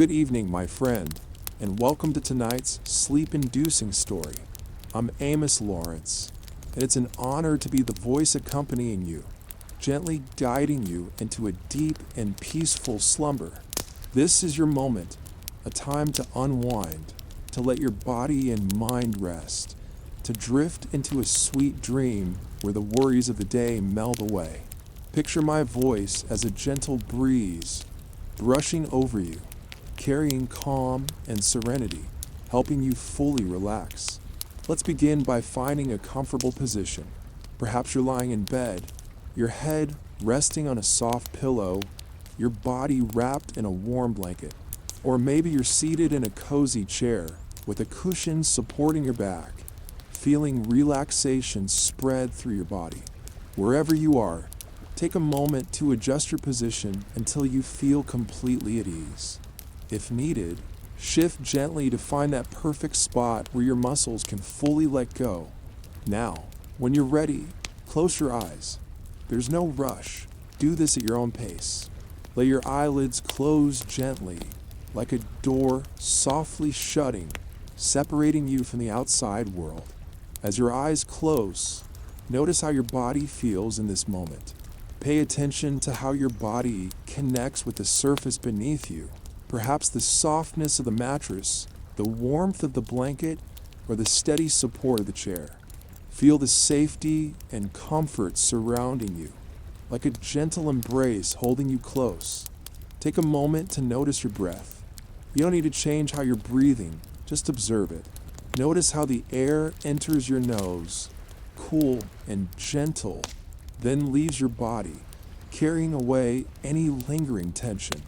Good evening, my friend, and welcome to tonight's sleep-inducing story. I'm Amos Lawrence, and it's an honor to be the voice accompanying you, gently guiding you into a deep and peaceful slumber. This is your moment, a time to unwind, to let your body and mind rest, to drift into a sweet dream where the worries of the day melt away. Picture my voice as a gentle breeze, brushing over you, carrying calm and serenity, helping you fully relax. Let's begin by finding a comfortable position. Perhaps you're lying in bed, your head resting on a soft pillow, your body wrapped in a warm blanket. Or maybe you're seated in a cozy chair with a cushion supporting your back, feeling relaxation spread through your body. Wherever you are, take a moment to adjust your position until you feel completely at ease. If needed, shift gently to find that perfect spot where your muscles can fully let go. Now, when you're ready, close your eyes. There's no rush. Do this at your own pace. Let your eyelids close gently, like a door softly shutting, separating you from the outside world. As your eyes close, notice how your body feels in this moment. Pay attention to how your body connects with the surface beneath you. Perhaps the softness of the mattress, the warmth of the blanket, or the steady support of the chair. Feel the safety and comfort surrounding you, like a gentle embrace holding you close. Take a moment to notice your breath. You don't need to change how you're breathing, just observe it. Notice how the air enters your nose, cool and gentle, then leaves your body, carrying away any lingering tension.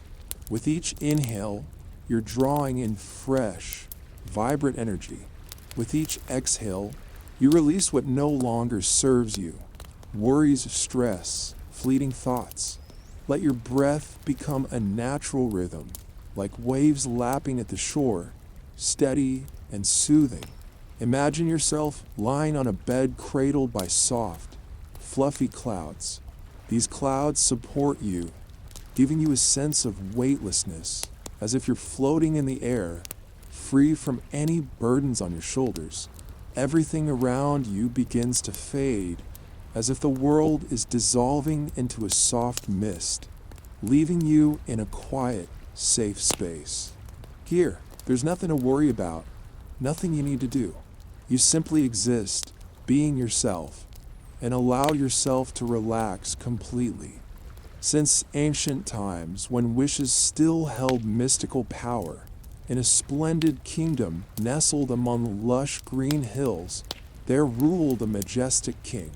With each inhale, you're drawing in fresh, vibrant energy. With each exhale, you release what no longer serves you. Worries, stress, fleeting thoughts. Let your breath become a natural rhythm, like waves lapping at the shore, steady and soothing. Imagine yourself lying on a bed cradled by soft, fluffy clouds. These clouds support you, giving you a sense of weightlessness, as if you're floating in the air, free from any burdens on your shoulders. Everything around you begins to fade, as if the world is dissolving into a soft mist, leaving you in a quiet, safe space. Here, there's nothing to worry about, nothing you need to do. You simply exist, being yourself, and allow yourself to relax completely. Since ancient times, when wishes still held mystical power, in a splendid kingdom nestled among lush green hills, there ruled a majestic king.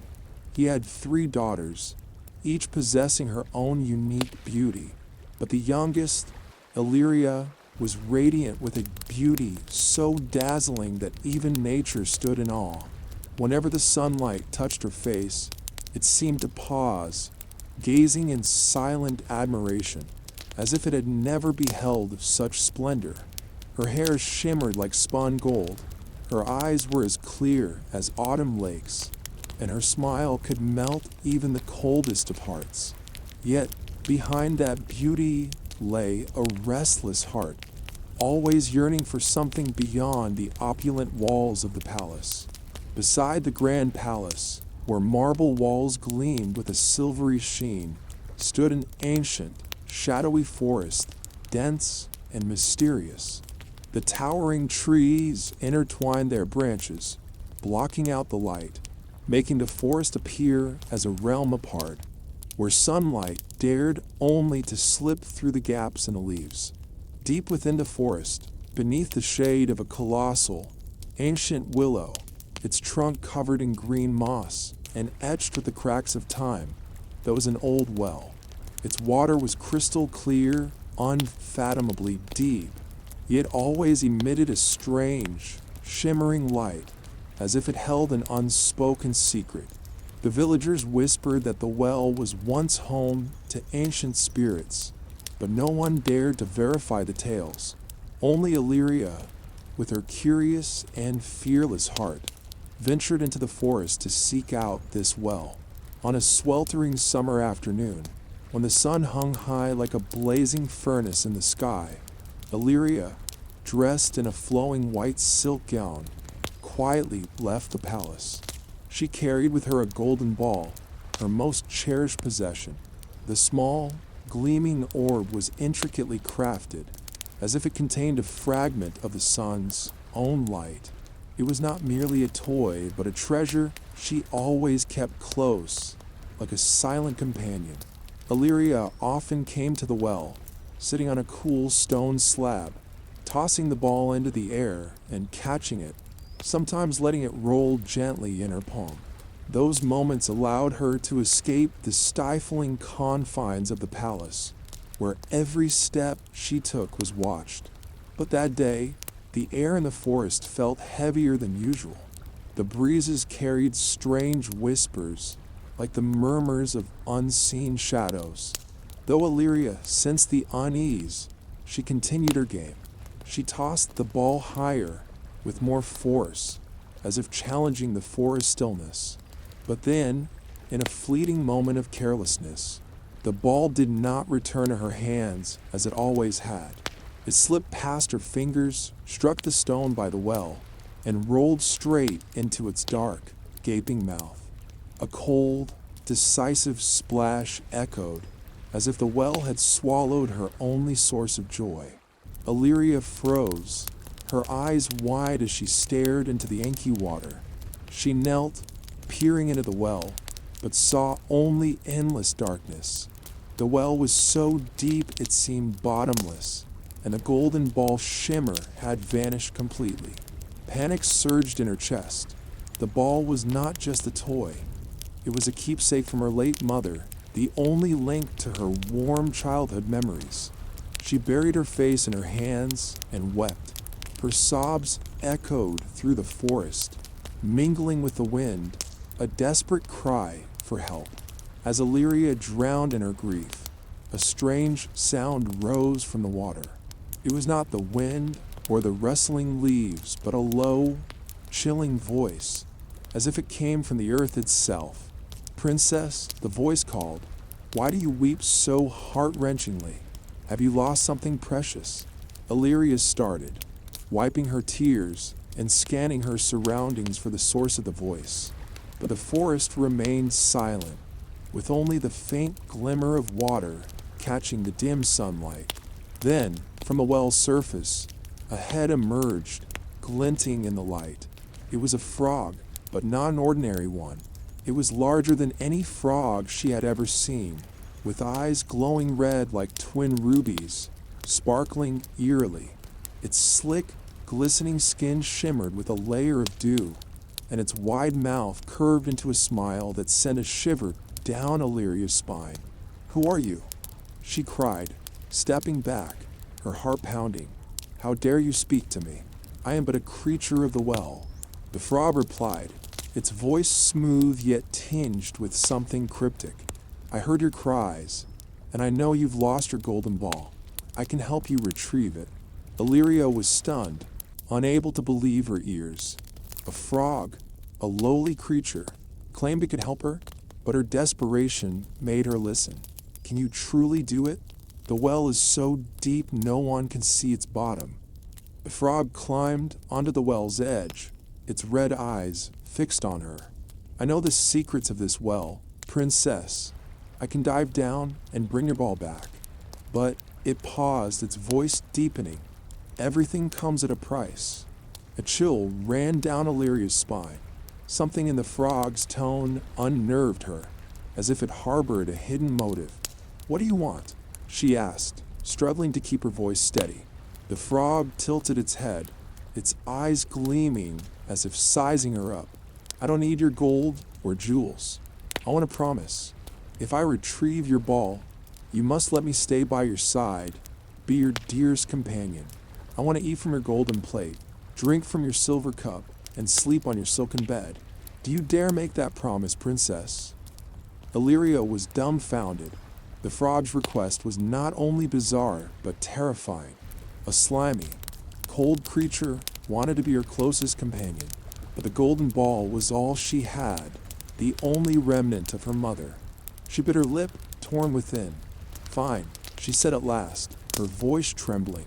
He had 3 daughters, each possessing her own unique beauty, but the youngest, Illyria, was radiant with a beauty so dazzling that even nature stood in awe. Whenever the sunlight touched her face, it seemed to pause, gazing in silent admiration, as if it had never beheld such splendor. Her hair shimmered like spun gold, her eyes were as clear as autumn lakes, and her smile could melt even the coldest of hearts. Yet, behind that beauty lay a restless heart, always yearning for something beyond the opulent walls of the palace. Beside the grand palace, where marble walls gleamed with a silvery sheen, stood an ancient, shadowy forest, dense and mysterious. The towering trees intertwined their branches, blocking out the light, making the forest appear as a realm apart, where sunlight dared only to slip through the gaps in the leaves. Deep within the forest, beneath the shade of a colossal, ancient willow, its trunk covered in green moss and etched with the cracks of time, there was an old well. Its water was crystal clear, unfathomably deep, yet always emitted a strange, shimmering light, as if it held an unspoken secret. The villagers whispered that the well was once home to ancient spirits, but no one dared to verify the tales. Only Illyria, with her curious and fearless heart, ventured into the forest to seek out this well. On a sweltering summer afternoon, when the sun hung high like a blazing furnace in the sky, Illyria, dressed in a flowing white silk gown, quietly left the palace. She carried with her a golden ball, her most cherished possession. The small, gleaming orb was intricately crafted, as if it contained a fragment of the sun's own light. It was not merely a toy, but a treasure she always kept close, like a silent companion. Illyria often came to the well, sitting on a cool stone slab, tossing the ball into the air and catching it, sometimes letting it roll gently in her palm. Those moments allowed her to escape the stifling confines of the palace, where every step she took was watched. But that day, the air in the forest felt heavier than usual. The breezes carried strange whispers, like the murmurs of unseen shadows. Though Illyria sensed the unease, she continued her game. She tossed the ball higher, with more force, as if challenging the forest stillness. But then, in a fleeting moment of carelessness, the ball did not return to her hands as it always had. It slipped past her fingers, struck the stone by the well, and rolled straight into its dark, gaping mouth. A cold, decisive splash echoed, as if the well had swallowed her only source of joy. Illyria froze, her eyes wide as she stared into the inky water. She knelt, peering into the well, but saw only endless darkness. The well was so deep it seemed bottomless, and the golden ball shimmer had vanished completely. Panic surged in her chest. The ball was not just a toy. It was a keepsake from her late mother, the only link to her warm childhood memories. She buried her face in her hands and wept. Her sobs echoed through the forest, mingling with the wind, a desperate cry for help. As Illyria drowned in her grief, a strange sound rose from the water. It was not the wind or the rustling leaves, but a low, chilling voice, as if it came from the earth itself. "Princess," the voice called, "why do you weep so heart-wrenchingly? Have you lost something precious?" Illyria started, wiping her tears and scanning her surroundings for the source of the voice. But the forest remained silent, with only the faint glimmer of water catching the dim sunlight. Then, from the well's surface, a head emerged, glinting in the light. It was a frog, but not an ordinary one. It was larger than any frog she had ever seen, with eyes glowing red like twin rubies, sparkling eerily. Its slick, glistening skin shimmered with a layer of dew, and its wide mouth curved into a smile that sent a shiver down Illyria's spine. "Who are you?" she cried, stepping back, her heart pounding. "How dare you speak to me? I am but a creature of the well." The frog replied, its voice smooth yet tinged with something cryptic. "I heard your cries, and I know you've lost your golden ball. I can help you retrieve it." Illyria was stunned, unable to believe her ears. A frog, a lowly creature, claimed it could help her, but her desperation made her listen. "Can you truly do it? The well is so deep no one can see its bottom." The frog climbed onto the well's edge, its red eyes fixed on her. "I know the secrets of this well, Princess. I can dive down and bring your ball back." But it paused, its voice deepening. "Everything comes at a price." A chill ran down Illyria's spine. Something in the frog's tone unnerved her, as if it harbored a hidden motive. "What do you want?" she asked, struggling to keep her voice steady. The frog tilted its head, its eyes gleaming as if sizing her up. "I don't need your gold or jewels. I want a promise. If I retrieve your ball, you must let me stay by your side, be your dearest companion. I want to eat from your golden plate, drink from your silver cup, and sleep on your silken bed. Do you dare make that promise, Princess?" Illyria was dumbfounded. The frog's request was not only bizarre, but terrifying. A slimy, cold creature wanted to be her closest companion, but the golden ball was all she had, the only remnant of her mother. She bit her lip, torn within. "Fine," she said at last, her voice trembling.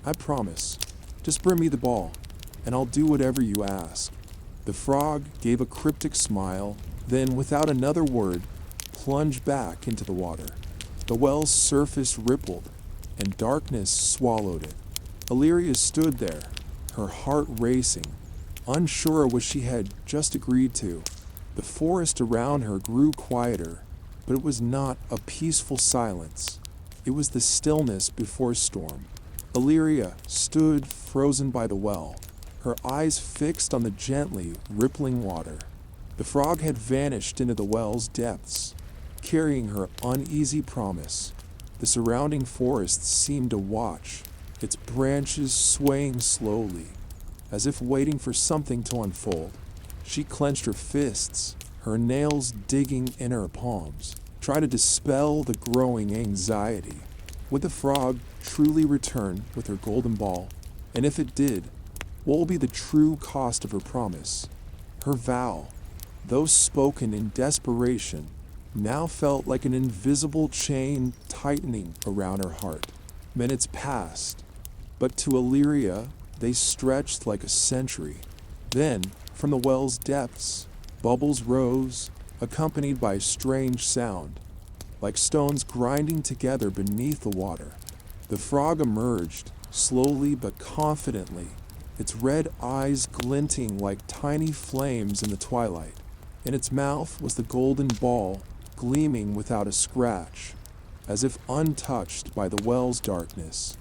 I promise. Just bring me the ball, and I'll do whatever you ask." The frog gave a cryptic smile, then, without another word, plunged back into the water. The well's surface rippled, and darkness swallowed it. Illyria stood there, her heart racing, unsure of what she had just agreed to. The forest around her grew quieter, but it was not a peaceful silence. It was the stillness before storm. Illyria stood frozen by the well, her eyes fixed on the gently rippling water. The frog had vanished into the well's depths, carrying her uneasy promise. The surrounding forest seemed to watch, its branches swaying slowly, as if waiting for something to unfold. She clenched her fists, her nails digging in her palms, trying to dispel the growing anxiety. Would the frog truly return with her golden ball? And if it did, what will be the true cost of her promise? Her vow, though spoken in desperation, now felt like an invisible chain tightening around her heart. Minutes passed, but to Illyria they stretched like a century. Then, from the well's depths, bubbles rose, accompanied by a strange sound, like stones grinding together beneath the water. The frog emerged, slowly but confidently, its red eyes glinting like tiny flames in the twilight. In its mouth was the golden ball, gleaming without a scratch, as if untouched by the well's darkness.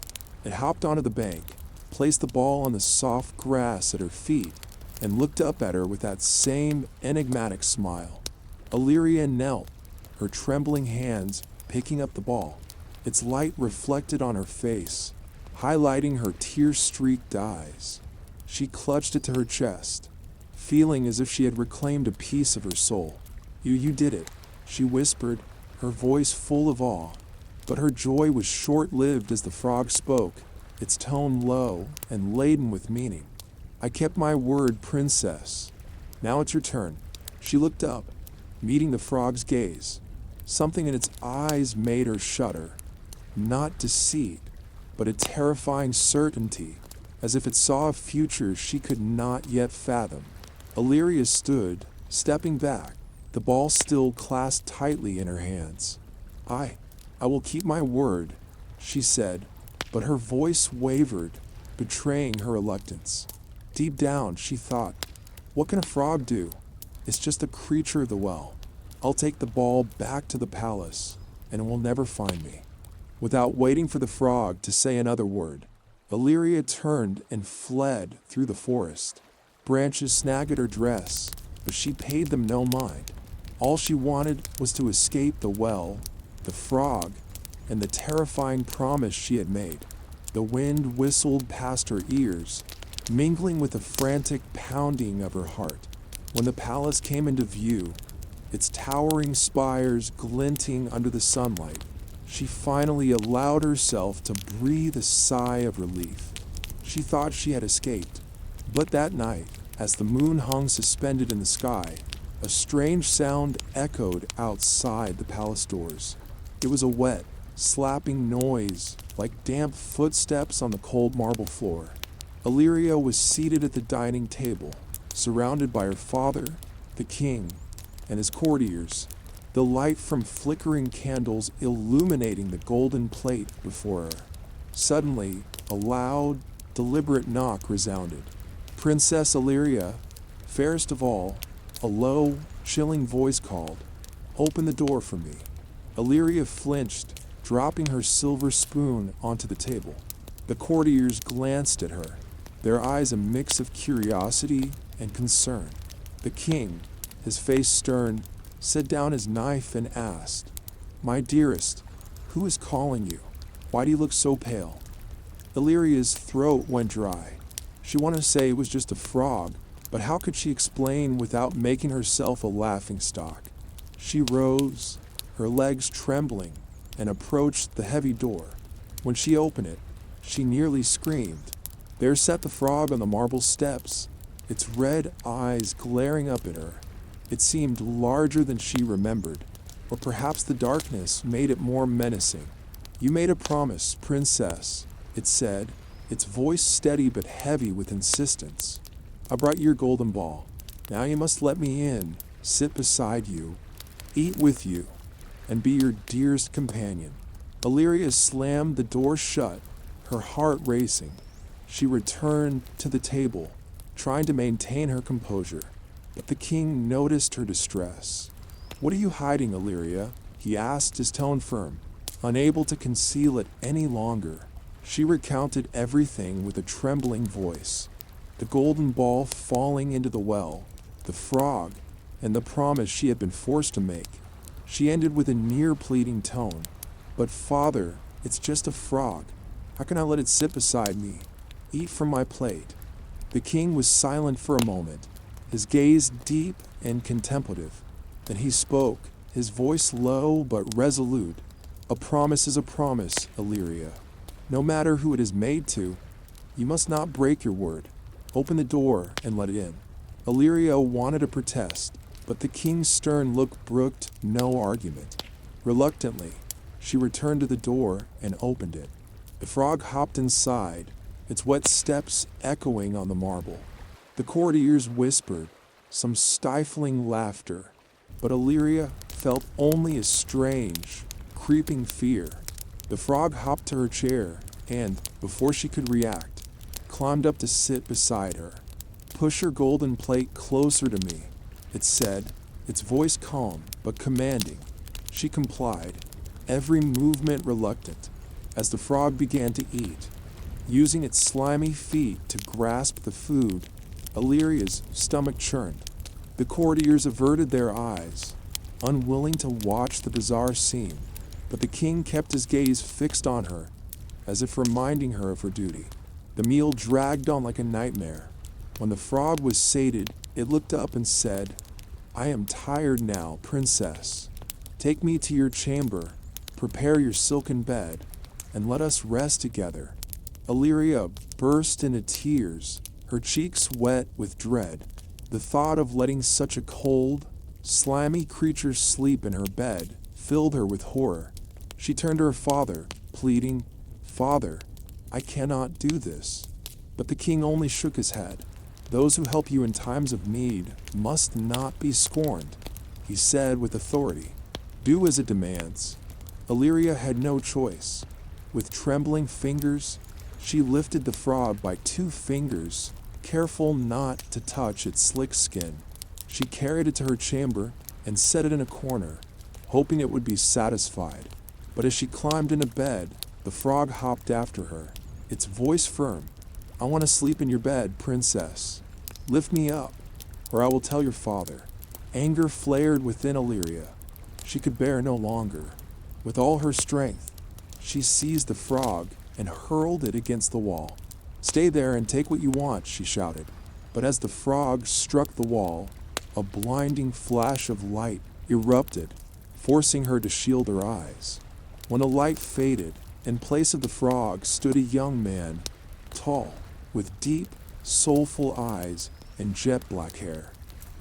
It hopped onto the bank, placed the ball on the soft grass at her feet, and looked up at her with that same enigmatic smile. Illyria knelt, her trembling hands picking up the ball. Its light reflected on her face, highlighting her tear-streaked eyes. She clutched it to her chest, feeling as if she had reclaimed a piece of her soul. You did it," she whispered, her voice full of awe. But her joy was short-lived as the frog spoke, its tone low and laden with meaning. "I kept my word, princess. Now it's your turn." She looked up, meeting the frog's gaze. Something in its eyes made her shudder. Not deceit, but a terrifying certainty, as if it saw a future she could not yet fathom. Illyria stood, stepping back, the ball still clasped tightly in her hands. I will keep my word," she said, but her voice wavered, betraying her reluctance. Deep down, she thought, what can a frog do? It's just a creature of the well. I'll take the ball back to the palace, and it will never find me. Without waiting for the frog to say another word, Illyria turned and fled through the forest. Branches snagged at her dress, but she paid them no mind. All she wanted was to escape the well, the frog, and the terrifying promise she had made. The wind whistled past her ears, mingling with the frantic pounding of her heart. When the palace came into view, its towering spires glinting under the sunlight, she finally allowed herself to breathe a sigh of relief. She thought she had escaped. But that night, as the moon hung suspended in the sky, a strange sound echoed outside the palace doors. It was a wet, slapping noise, like damp footsteps on the cold marble floor. Illyria was seated at the dining table, surrounded by her father, the king, and his courtiers, the light from flickering candles illuminating the golden plate before her. Suddenly, a loud, deliberate knock resounded. "Princess Illyria, fairest of all," a low, chilling voice called. "Open the door for me." Illyria flinched, dropping her silver spoon onto the table. The courtiers glanced at her, their eyes a mix of curiosity and concern. The king, his face stern, set down his knife and asked, "My dearest, who is calling you? Why do you look so pale?" Illyria's throat went dry. She wanted to say it was just a frog, but how could she explain without making herself a laughingstock? She rose, her legs trembling, and approached the heavy door. When she opened it, she nearly screamed. There sat the frog on the marble steps, its red eyes glaring up at her. It seemed larger than she remembered, or perhaps the darkness made it more menacing. "You made a promise, princess," it said, its voice steady but heavy with insistence. I brought you your golden ball. Now you must let me in, sit beside you, eat with you, and be your dearest companion. Illyria slammed the door shut, her heart racing. She returned to the table, trying to maintain her composure, but the king noticed her distress. "What are you hiding, Illyria?" he asked, his tone firm. Unable to conceal it any longer, she recounted everything with a trembling voice. The golden ball falling into the well, the frog, and the promise she had been forced to make. She ended with a near-pleading tone. "But father, it's just a frog. How can I let it sit beside me, eat from my plate?" The king was silent for a moment, his gaze deep and contemplative. Then he spoke, his voice low but resolute. "A promise is a promise, Illyria. No matter who it is made to, you must not break your word. Open the door and let it in." Illyria wanted to protest, but the king's stern look brooked no argument. Reluctantly, she returned to the door and opened it. The frog hopped inside, its wet steps echoing on the marble. The courtiers whispered, some stifling laughter, but Illyria felt only a strange, creeping fear. The frog hopped to her chair and, before she could react, climbed up to sit beside her. "Push your golden plate closer to me," it said, its voice calm but commanding. She complied, every movement reluctant, as the frog began to eat. Using its slimy feet to grasp the food, Illyria's stomach churned. The courtiers averted their eyes, unwilling to watch the bizarre scene, but the king kept his gaze fixed on her, as if reminding her of her duty. The meal dragged on like a nightmare. When the frog was sated, it looked up and said, "I am tired now, princess. Take me to your chamber, prepare your silken bed, and let us rest together." Illyria burst into tears, her cheeks wet with dread. The thought of letting such a cold, slimy creature sleep in her bed filled her with horror. She turned to her father, pleading, "Father, I cannot do this." But the king only shook his head. "Those who help you in times of need must not be scorned," he said with authority. "Do as it demands." Illyria had no choice. With trembling fingers, she lifted the frog by 2 fingers, careful not to touch its slick skin. She carried it to her chamber and set it in a corner, hoping it would be satisfied. But as she climbed into bed, the frog hopped after her, its voice firm. "I want to sleep in your bed, princess. Lift me up, or I will tell your father." Anger flared within Illyria. She could bear no longer. With all her strength, she seized the frog and hurled it against the wall. "Stay there and take what you want," she shouted. But as the frog struck the wall, a blinding flash of light erupted, forcing her to shield her eyes. When the light faded, in place of the frog stood a young man, tall, with deep, soulful eyes and jet black hair.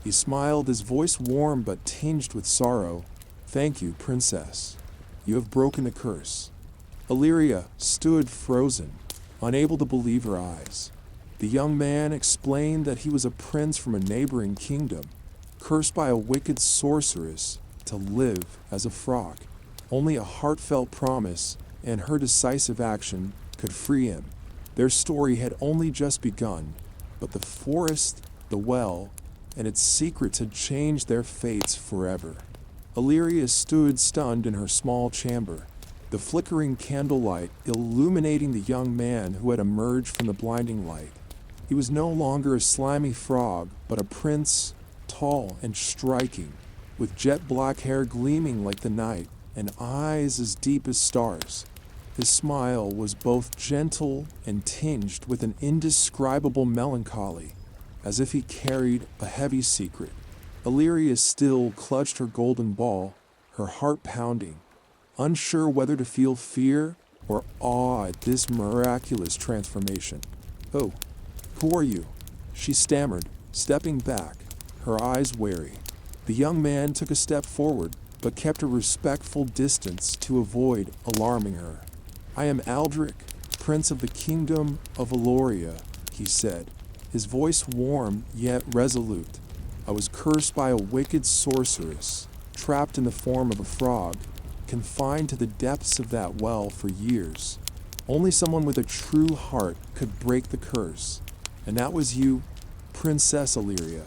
He smiled, his voice warm but tinged with sorrow. "Thank you, princess. You have broken the curse." Illyria stood frozen, unable to believe her eyes. The young man explained that he was a prince from a neighboring kingdom, cursed by a wicked sorceress to live as a frog. Only a heartfelt promise and her decisive action could free him. Their story had only just begun, but the forest, the well, and its secrets had changed their fates forever. Illyria stood stunned in her small chamber, the flickering candlelight illuminating the young man who had emerged from the blinding light. He was no longer a slimy frog, but a prince, tall and striking, with jet black hair gleaming like the night and eyes as deep as stars. His smile was both gentle and tinged with an indescribable melancholy, as if he carried a heavy secret. Illyria still clutched her golden ball, her heart pounding, unsure whether to feel fear or awe at this miraculous transformation. "Oh, who are you?" she stammered, stepping back, her eyes wary. The young man took a step forward, but kept a respectful distance to avoid alarming her. "I am Aldrich, Prince of the Kingdom of Valoria, he said, his voice warm yet resolute. I was cursed by a wicked sorceress, trapped in the form of a frog, confined to the depths of that well for years. Only someone with a true heart could break the curse, and that was you, Princess Illyria.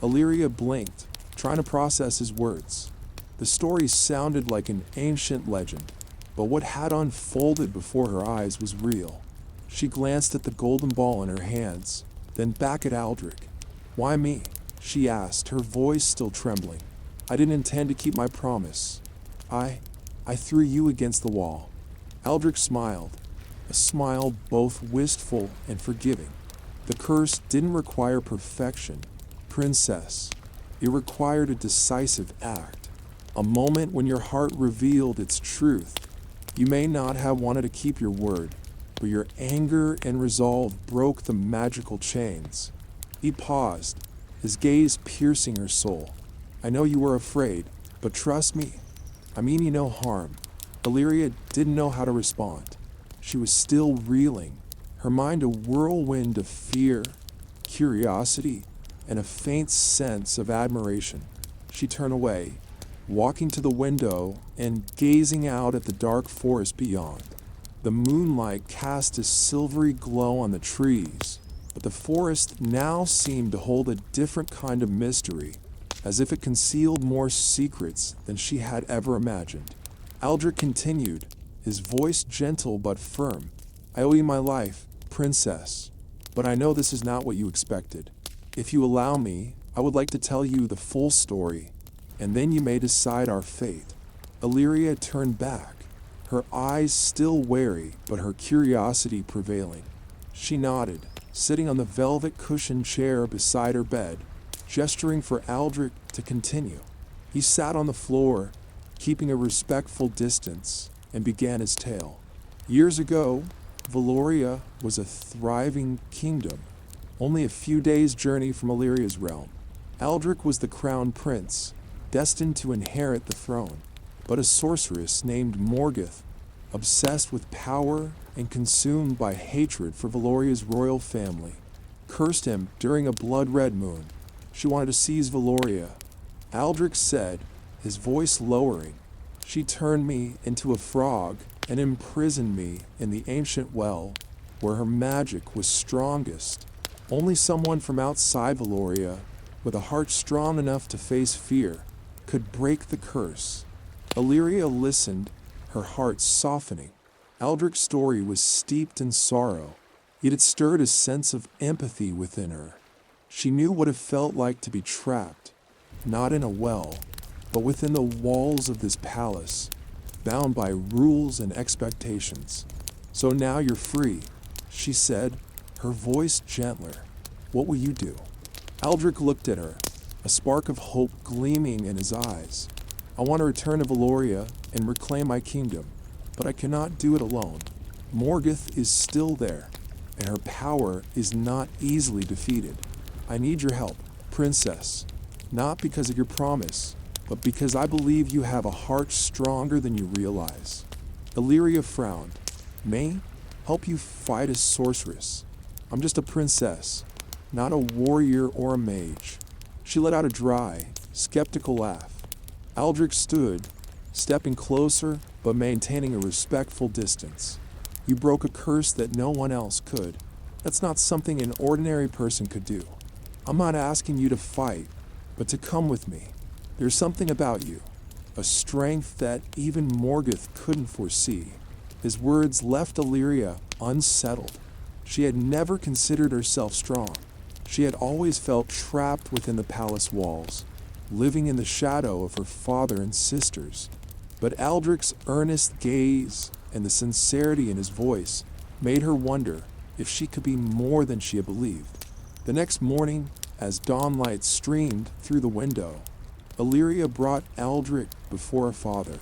Illyria blinked, trying to process his words. The story sounded like an ancient legend, but what had unfolded before her eyes was real. She glanced at the golden ball in her hands, then back at Aldrich. "Why me?" she asked, her voice still trembling. "I didn't intend to keep my promise. I threw you against the wall." Aldrich smiled, a smile both wistful and forgiving. "The curse didn't require perfection, Princess. It required a decisive act, a moment when your heart revealed its truth. You may not have wanted to keep your word, but your anger and resolve broke the magical chains." He paused, his gaze piercing her soul. "I know you were afraid, but trust me. I mean you no harm." Illyria didn't know how to respond. She was still reeling, her mind a whirlwind of fear, curiosity, and a faint sense of admiration. She turned away, walking to the window and gazing out at the dark forest beyond. The moonlight cast a silvery glow on the trees, but the forest now seemed to hold a different kind of mystery, as if it concealed more secrets than she had ever imagined. Aldrich continued, his voice gentle but firm. "I owe you my life, Princess, but I know this is not what you expected. If you allow me, I would like to tell you the full story, and then you may decide our fate." Illyria turned back, her eyes still wary but her curiosity prevailing. She nodded, sitting on the velvet cushioned chair beside her bed, gesturing for Aldrich to continue. He sat on the floor, keeping a respectful distance, and began his tale. Years ago, Valoria was a thriving kingdom, only a few days' journey from Illyria's realm. Aldrich was the crown prince, destined to inherit the throne, but a sorceress named Morgoth, obsessed with power and consumed by hatred for Valoria's royal family, cursed him during a blood-red moon. She wanted to seize Valoria. Aldrich said, his voice lowering, "She turned me into a frog and imprisoned me in the ancient well where her magic was strongest. Only someone from outside Valoria, with a heart strong enough to face fear, could break the curse." Illyria listened, her heart softening. Aldrich's story was steeped in sorrow, yet it stirred a sense of empathy within her. She knew what it felt like to be trapped, not in a well, but within the walls of this palace, bound by rules and expectations. "So now you're free," she said, her voice gentler. "What will you do?" Aldrich looked at her, a spark of hope gleaming in his eyes. "I want to return to Valoria and reclaim my kingdom, but I cannot do it alone. Morgoth is still there, and her power is not easily defeated. I need your help, Princess, not because of your promise, but because I believe you have a heart stronger than you realize." Illyria frowned. "Me? Help you fight a sorceress? I'm just a princess, not a warrior or a mage." She let out a dry, skeptical laugh. Aldrich stood, stepping closer but maintaining a respectful distance. "You broke a curse that no one else could. That's not something an ordinary person could do. I'm not asking you to fight, but to come with me. There's something about you, a strength that even Morgoth couldn't foresee." His words left Illyria unsettled. She had never considered herself strong. She had always felt trapped within the palace walls, living in the shadow of her father and sisters. But Aldrich's earnest gaze and the sincerity in his voice made her wonder if she could be more than she had believed. The next morning, as dawnlight streamed through the window, Illyria brought Aldrich before her father.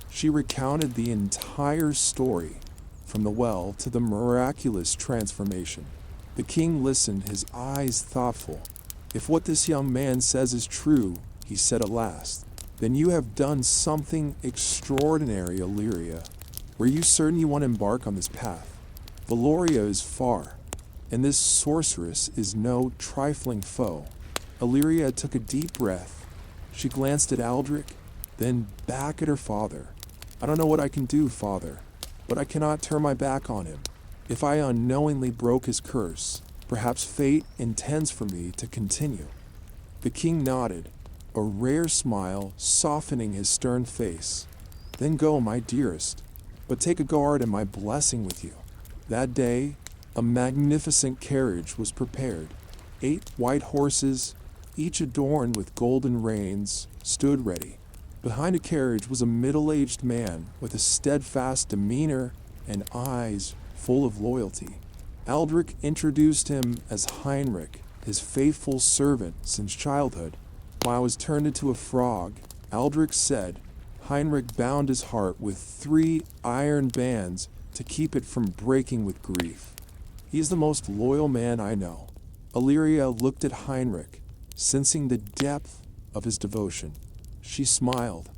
She recounted the entire story, from the well to the miraculous transformation. The king listened, his eyes thoughtful. "If what this young man says is true," he said at last, "then you have done something extraordinary, Illyria. Were you certain you want to embark on this path?" Valoria is far, and this sorceress is no trifling foe. Illyria took a deep breath. She glanced at Aldrich, then back at her father. I don't know what I can do, father, but I cannot turn my back on him. If I unknowingly broke his curse, perhaps fate intends for me to continue. The king nodded, a rare smile softening his stern face. Then go, my dearest, but take a guard and my blessing with you. That day, a magnificent carriage was prepared. 8 white horses, each adorned with golden reins, stood ready. Behind the carriage was a middle-aged man with a steadfast demeanor and eyes full of loyalty. Aldrich introduced him as Heinrich, his faithful servant since childhood. When I was turned into a frog, Aldrich said, Heinrich bound his heart with 3 iron bands to keep it from breaking with grief. He is the most loyal man I know. Illyria looked at Heinrich, sensing the depth of his devotion. She smiled,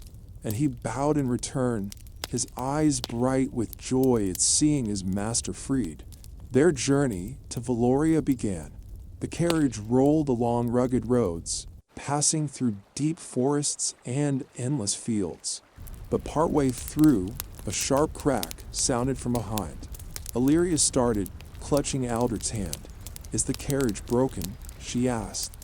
and he bowed in return, his eyes bright with joy at seeing his master freed. Their journey to Valoria began. The carriage rolled along rugged roads, passing through deep forests and endless fields. But partway through, a sharp crack sounded from behind. Illyria started, clutching Aldrich's hand. Is the carriage broken? She asked,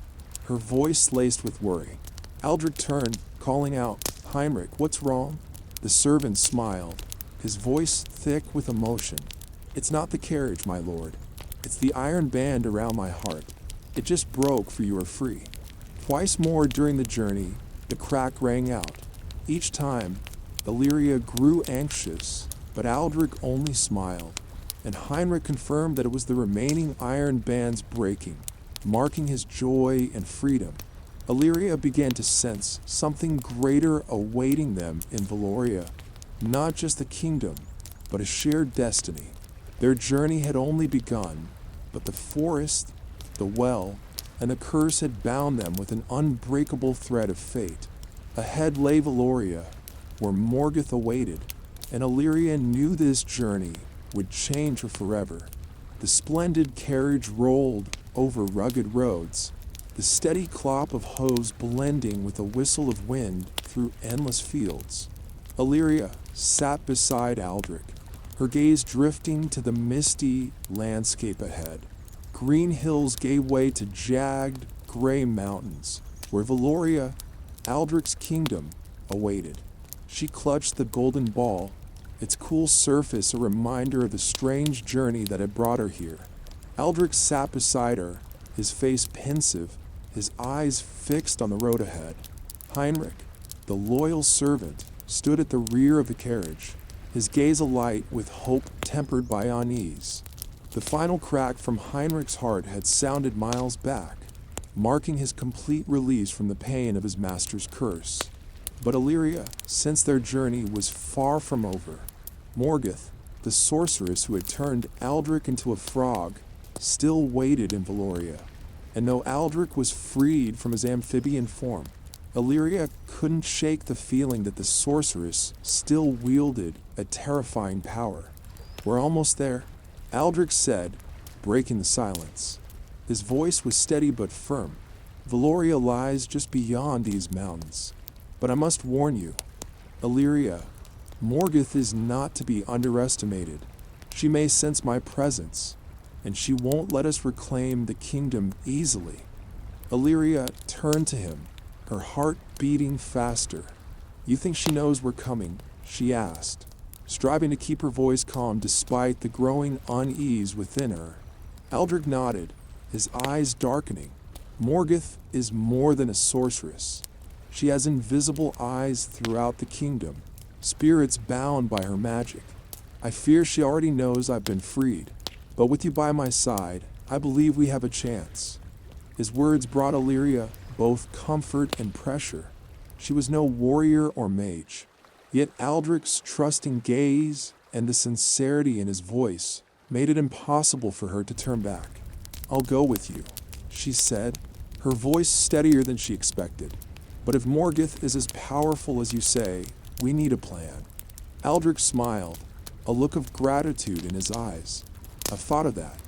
her voice laced with worry. Aldrich turned, calling out, Heinrich, what's wrong? The servant smiled, his voice thick with emotion. It's not the carriage, my lord. It's the iron band around my heart. It just broke, for you are free. Twice more during the journey, the crack rang out. Each time, Illyria grew anxious, but Aldrich only smiled, and Heinrich confirmed that it was the remaining iron bands breaking, marking his joy and freedom. Illyria began to sense something greater awaiting them in Valoria, not just the kingdom, but a shared destiny. Their journey had only begun, but the forest, the well, and the curse had bound them with an unbreakable thread of fate. Ahead lay Valoria, where Morgoth awaited, and Illyria knew this journey would change her forever. The splendid carriage rolled over rugged roads, the steady clop of hooves blending with a whistle of wind through endless fields. Illyria sat beside Aldrich, her gaze drifting to the misty landscape ahead. Green hills gave way to jagged, gray mountains, where Valoria, Aldrich's kingdom, awaited. She clutched the golden ball, its cool surface a reminder of the strange journey that had brought her here. Aldrich sat beside her, his face pensive, his eyes fixed on the road ahead. Heinrich, the loyal servant, stood at the rear of the carriage, his gaze alight with hope tempered by unease. The final crack from Heinrich's heart had sounded miles back, marking his complete release from the pain of his master's curse. But Illyria sensed their journey was far from over. Morgoth, the sorceress who had turned Aldrich into a frog, still waited in Valoria. And though Aldrich was freed from his amphibian form, Illyria couldn't shake the feeling that the sorceress still wielded a terrifying power. We're almost there, Aldrich said, breaking the silence. His voice was steady but firm. Valoria lies just beyond these mountains. But I must warn you, Illyria, Morgoth is not to be underestimated. She may sense my presence, and she won't let us reclaim the kingdom easily. Illyria turned to him, her heart beating faster. You think she knows we're coming? She asked, striving to keep her voice calm despite the growing unease within her. Aldrich nodded, his eyes darkening. Morgoth is more than a sorceress. She has invisible eyes throughout the kingdom, spirits bound by her magic. I fear she already knows I've been freed, but with you by my side, I believe we have a chance. His words brought Illyria both comfort and pressure. She was no warrior or mage, yet Aldrich's trusting gaze and the sincerity in his voice made it impossible for her to turn back. I'll go with you, she said, her voice steadier than she expected. But if Morgoth is as powerful as you say, we need a plan. Aldrich smiled, a look of gratitude in his eyes. I've thought of that.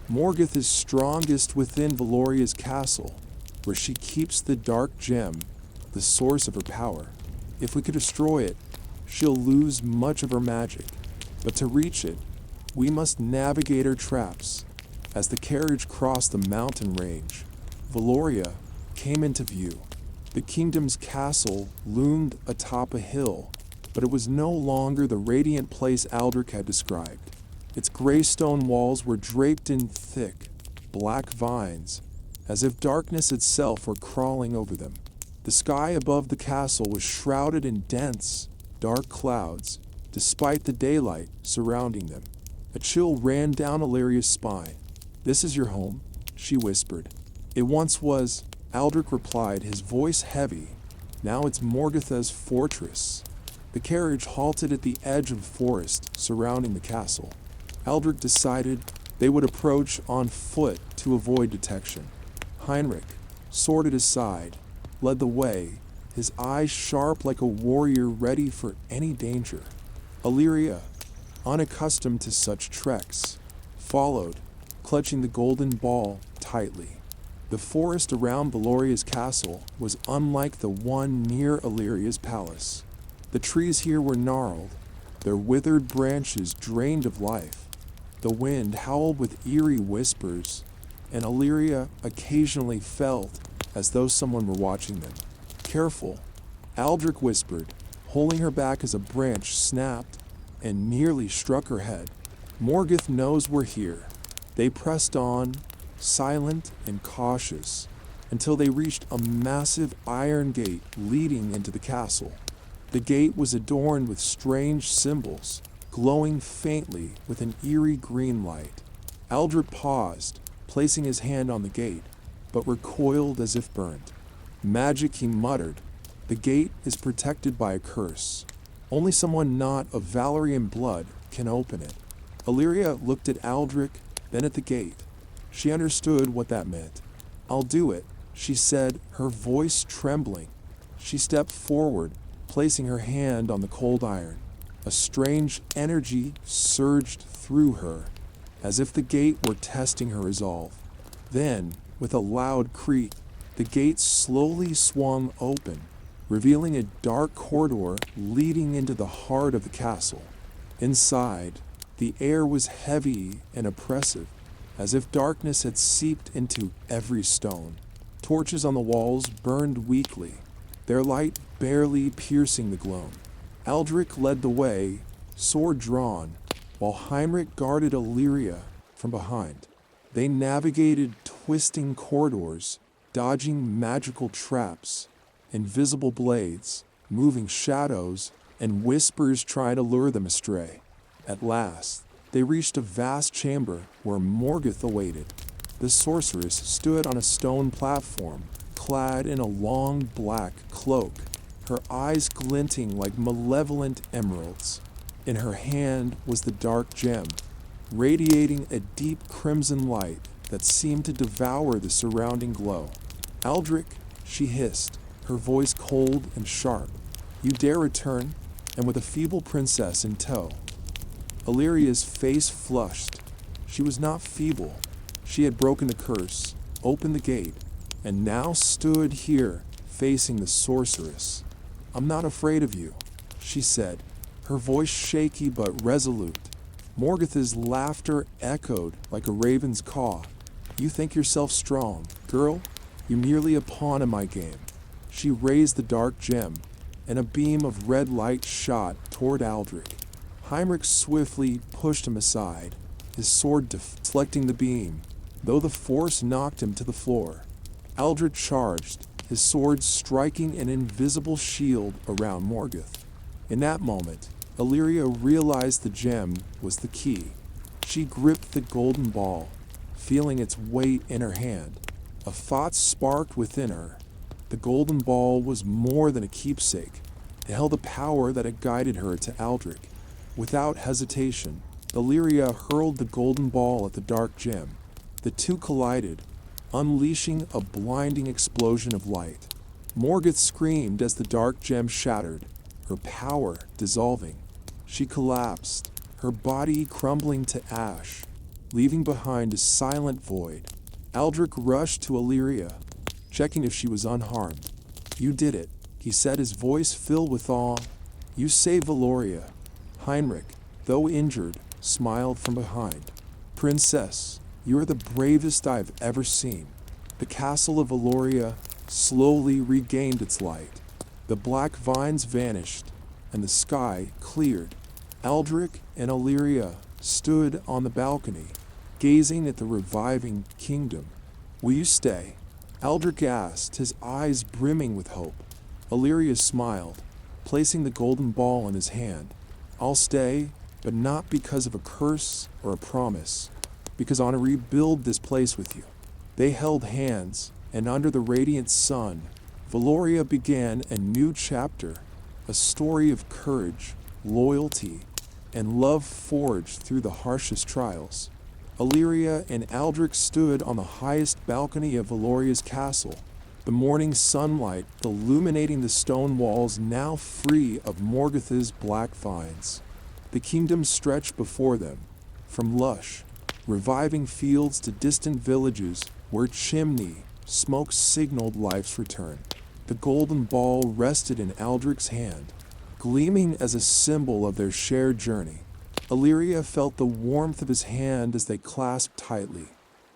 Morgoth is strongest within Valoria's castle, where she keeps the dark gem, the source of her power. If we could destroy it, she'll lose much of her magic. But to reach it, we must navigate her traps. As the carriage crossed the mountain range, Valoria came into view. The kingdom's castle loomed atop a hill, but it was no longer the radiant place Aldrich had described. Its gray stone walls were draped in thick, black vines, as if darkness itself were crawling over them. The sky above the castle was shrouded in dense, dark clouds, despite the daylight surrounding them. A chill ran down Illyria's spine. "This is your home," she whispered. "It once was," Aldrich replied, his voice heavy. "Now it's Morgotha's fortress." The carriage halted at the edge of the forest surrounding the castle. Aldrich decided they would approach on foot to avoid detection. Heinrich, sword at his side, led the way, his eyes sharp like a warrior ready for any danger. Illyria, unaccustomed to such treks, followed, clutching the golden ball tightly. The forest around Valoria's castle was unlike the one near Illyria's palace. The trees here were gnarled, their withered branches drained of life. The wind howled with eerie whispers, and Illyria occasionally felt as though someone were watching them. "Careful," Aldrich whispered, holding her back as a branch snapped and nearly struck her head. "Morgoth knows we're here." They pressed on, silent and cautious, until they reached a massive iron gate leading into the castle. The gate was adorned with strange symbols, glowing faintly with an eerie green light. Aldrich paused, placing his hand on the gate, but recoiled as if burned. "Magic," he muttered. "The gate is protected by a curse. Only someone not of Valerian blood can open it." Illyria looked at Aldrich, then at the gate. She understood what that meant. "I'll do it," she said, her voice trembling. She stepped forward, placing her hand on the cold iron. A strange energy surged through her, as if the gate were testing her resolve. Then, with a loud creak, the gate slowly swung open, revealing a dark corridor leading into the heart of the castle. Inside, the air was heavy and oppressive, as if darkness had seeped into every stone. Torches on the walls burned weakly, their light barely piercing the gloom. Aldrich led the way, sword drawn, while Heinrich guarded Illyria from behind. They navigated twisting corridors, dodging magical traps, invisible blades, moving shadows, and whispers trying to lure them astray. At last, they reached a vast chamber where Morgoth awaited. The sorceress stood on a stone platform, clad in a long black cloak, her eyes glinting like malevolent emeralds. In her hand was the dark gem, radiating a deep crimson light that seemed to devour the surrounding glow. "Aldrich," she hissed, her voice cold and sharp, "you dare return, and with a feeble princess in tow." Illyria's face flushed. She was not feeble. She had broken the curse, opened the gate, and now stood here, facing the sorceress. "I'm not afraid of you," she said, her voice shaky but resolute. Morgoth's laughter echoed like a raven's caw. "You think yourself strong, girl? You're merely a pawn in my game." She raised the dark gem, and a beam of red light shot toward Aldrich. Heinrich swiftly pushed him aside, his sword deflecting the beam, though the force knocked him to the floor. Aldrich charged, his sword striking an invisible shield around Morgoth. In that moment, Illyria realized the gem was the key. She gripped the golden ball, feeling its weight in her hand. A thought sparked within her. The golden ball was more than a keepsake. It held a power that had guided her to Aldrich. Without hesitation, Illyria hurled the golden ball at the dark gem. The two collided, unleashing a blinding explosion of light. Morgoth screamed as the dark gem shattered, her power dissolving. She collapsed, her body crumbling to ash, leaving behind a silent void. Aldrich rushed to Illyria, checking if she was unharmed. "You did it," he said, his voice filled with awe. "You saved Valoria." Heinrich, though injured, smiled from behind. "Princess, you are the bravest I have ever seen." The castle of Valoria slowly regained its light. The black vines vanished, and the sky cleared. Aldrich and Illyria stood on the balcony, gazing at the reviving kingdom. "Will you stay?" Aldrich asked, his eyes brimming with hope. Illyria smiled, placing the golden ball in his hand. "I'll stay, but not because of a curse or a promise, because I want to rebuild this place with you." They held hands, and under the radiant sun, Valoria began a new chapter, a story of courage, loyalty, and love forged through the harshest trials. Illyria and Aldrich stood on the highest balcony of Valoria's castle, the morning sunlight illuminating the stone walls now free of Morgoth's black vines. The kingdom stretched before them, from lush, reviving fields to distant villages where chimney smoke signaled life's return. The golden ball rested in Aldrich's hand, gleaming as a symbol of their shared journey. Illyria felt the warmth of his hand as they clasped tightly,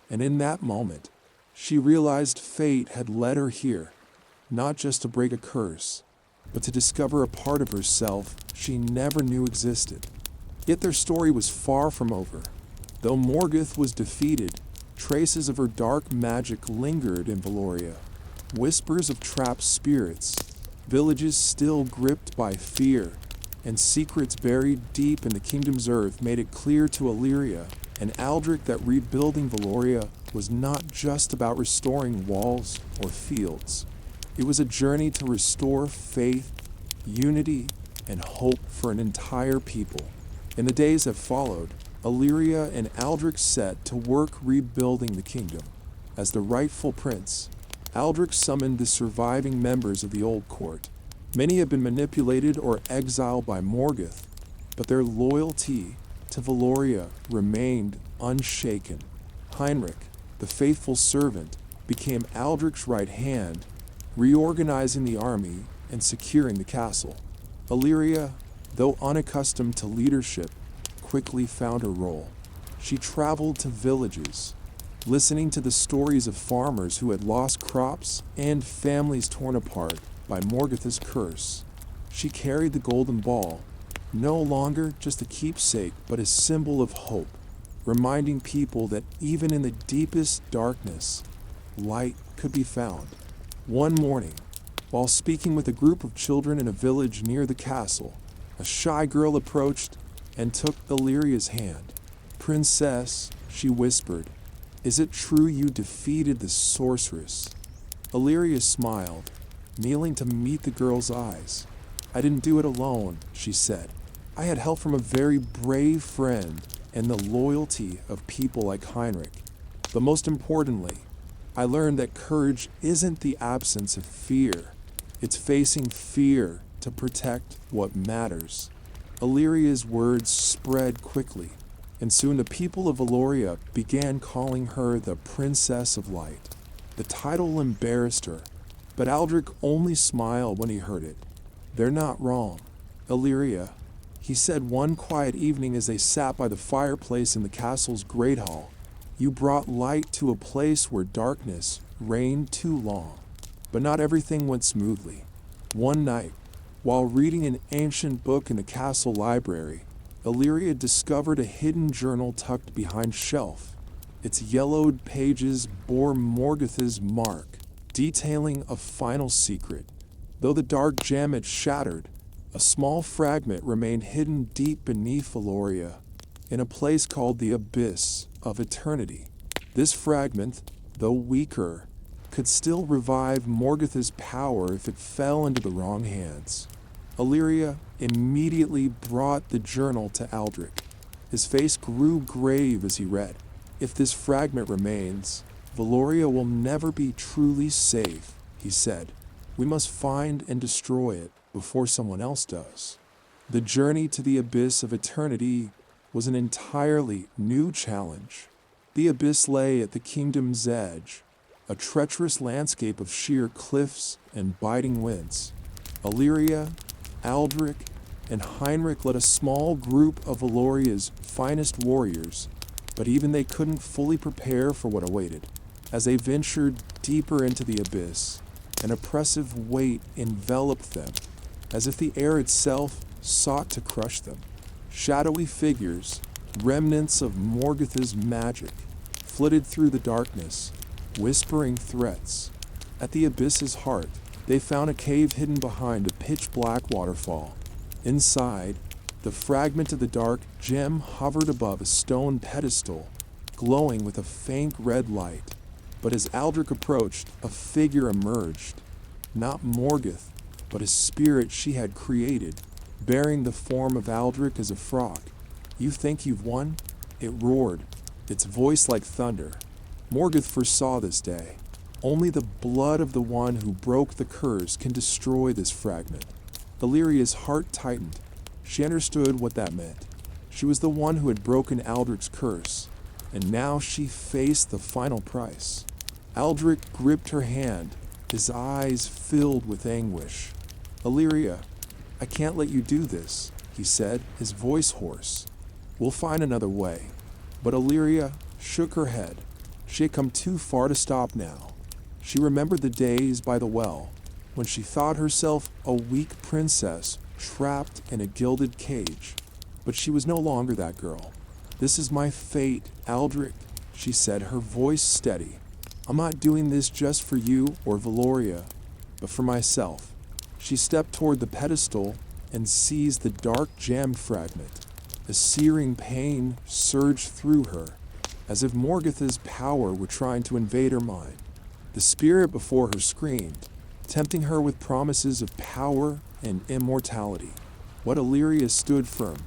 and in that moment, she realized fate had led her here, not just to break a curse, but to discover a part of herself she never knew existed. Yet their story was far from over. Though Morgoth was defeated, traces of her dark magic lingered in Valoria. Whispers of trapped spirits, villages still gripped by fear, and secrets buried deep in the kingdom's earth made it clear to Illyria and Aldrich that rebuilding Valoria was not just about restoring walls or fields. It was a journey to restore faith, unity, and hope for an entire people. In the days that followed, Illyria and Aldrich set to work rebuilding the kingdom. As the rightful prince, Aldrich summoned the surviving members of the old court. Many had been manipulated or exiled by Morgoth, but their loyalty to Valoria remained unshaken. Heinrich, the faithful servant, became Aldrich's right hand, reorganizing the army and securing the castle. Illyria, though unaccustomed to leadership, quickly found her role. She traveled to villages, listening to the stories of farmers who had lost crops and families torn apart by Morgoth's curse. She carried the golden ball, no longer just a keepsake but a symbol of hope, reminding people that even in the deepest darkness, light could be found. One morning, while speaking with a group of children in a village near the castle, a shy girl approached and took Illyria's hand. "Princess," she whispered, "is it true you defeated the sorceress?" Illyria smiled, kneeling to meet the girl's eyes. "I didn't do it alone," she said. "I had help from a very brave friend and the loyalty of people like Heinrich. But most importantly, I learned that courage isn't the absence of fear. It's facing fear to protect what matters." Illyria's words spread quickly, and soon the people of Valoria began calling her the Princess of Light. The title embarrassed her, but Aldrich only smiled when he heard it. "They're not wrong, Illyria," he said one quiet evening as they sat by the fireplace in the castle's great hall. "You brought light to a place where darkness reigned too long." But not everything went smoothly. One night, while reading an ancient book in the castle library, Illyria discovered a hidden journal tucked behind a shelf. Its yellowed pages bore Morgoth's mark, detailing a final secret. Though the dark gem had shattered, a small fragment remained hidden deep beneath Valoria, in a place called the Abyss of Eternity. This fragment, though weaker, could still revive Morgoth's power if it fell into the wrong hands. Illyria immediately brought the journal to Aldrich. His face grew grave as he read. "If this fragment remains, Valoria will never be truly safe," he said. "We must find and destroy it before someone else does." The journey to the Abyss of Eternity was an entirely new challenge. The abyss lay at the kingdom's edge, a treacherous landscape of sheer cliffs and biting winds. Illyria, Aldrich, and Heinrich led a small group of Valoria's finest warriors, but even they couldn't fully prepare for what awaited. As they ventured deeper into the abyss, an oppressive weight enveloped them, as if the air itself sought to crush them. Shadowy figures, remnants of Morgoth's magic, flitted through the darkness, whispering threats. At the abyss's heart, they found a cave hidden behind a pitch-black waterfall. Inside, the fragment of the dark gem hovered above a stone pedestal, glowing with a faint red light. But as Aldrich approached, a figure emerged. Not Morgoth, but a spirit she had created, bearing the form of Aldrich as a frog. "You think you've won?" It roared, its voice like thunder. Morgoth foresaw this day. Only the blood of the one who broke the curse can destroy this fragment. Illyria's heart tightened. She understood what that meant. She was the one who had broken Aldrich's curse, and now she faced the final price. Aldrich gripped her hand, his eyes filled with anguish. "Illyria, I can't let you do this," he said, his voice hoarse. "We'll find another way." But Illyria shook her head. She had come too far to stop now. She remembered the days by the well, when she thought herself a weak princess trapped in a gilded cage. But she was no longer that girl. "This is my fate, Aldrich," she said, her voice steady. "I'm not doing this just for you or Valoria, but for myself." She stepped toward the pedestal and seized the dark gem fragment. A searing pain surged through her, as if Morgoth's power were trying to invade her mind. The spirit before her screamed, tempting her with promises of power and immortality. But Illyria stood firm.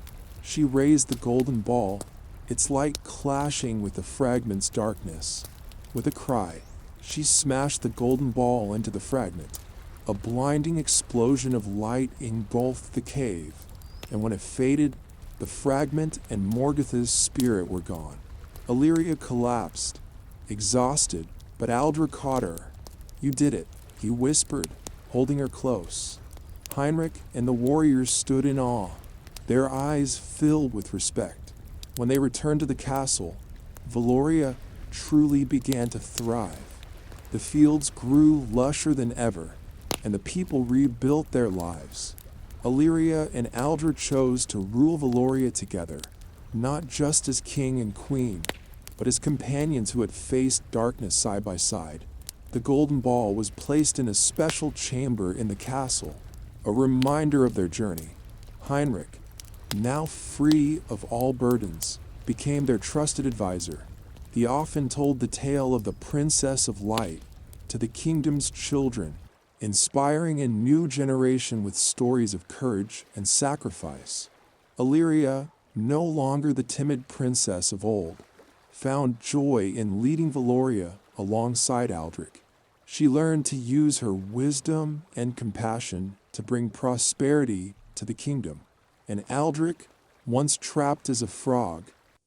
She raised the golden ball, its light clashing with the fragment's darkness. With a cry, she smashed the golden ball into the fragment. A blinding explosion of light engulfed the cave, and when it faded, the fragment and Morgoth's spirit were gone. Illyria collapsed, exhausted, but Aldrich caught her. "You did it," he whispered, holding her close. Heinrich and the warriors stood in awe, their eyes filled with respect. When they returned to the castle, Valoria truly began to thrive. The fields grew lusher than ever, and the people rebuilt their lives. Illyria and Aldrich chose to rule Valoria together, not just as king and queen, but as companions who had faced darkness side by side. The golden ball was placed in a special chamber in the castle, a reminder of their journey. Heinrich, now free of all burdens, became their trusted advisor. He often told the tale of the Princess of Light to the kingdom's children, inspiring a new generation with stories of courage and sacrifice. Illyria, no longer the timid princess of old, found joy in leading Valoria alongside Aldrich. She learned to use her wisdom and compassion to bring prosperity to the kingdom. And Aldrich, once trapped as a frog,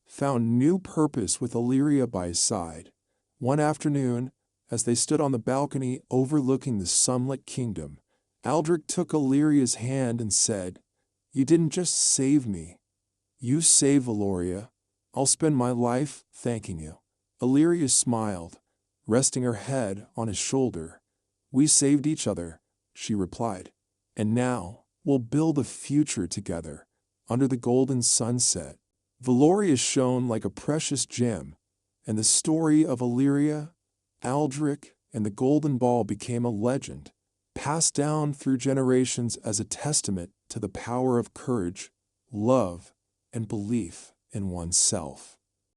found new purpose with Illyria by his side. One afternoon, as they stood on the balcony overlooking the sunlit kingdom, Aldrich took Illyria's hand and said, "You didn't just save me. You saved Valoria. I'll spend my life thanking you." Illyria smiled, resting her head on his shoulder. "We saved each other," she replied. "And now we'll build a future together, under the golden sunset." Valoria shone like a precious gem, and the story of Illyria, Aldrich, and the golden ball became a legend, passed down through generations as a testament to the power of courage, love, and belief in oneself.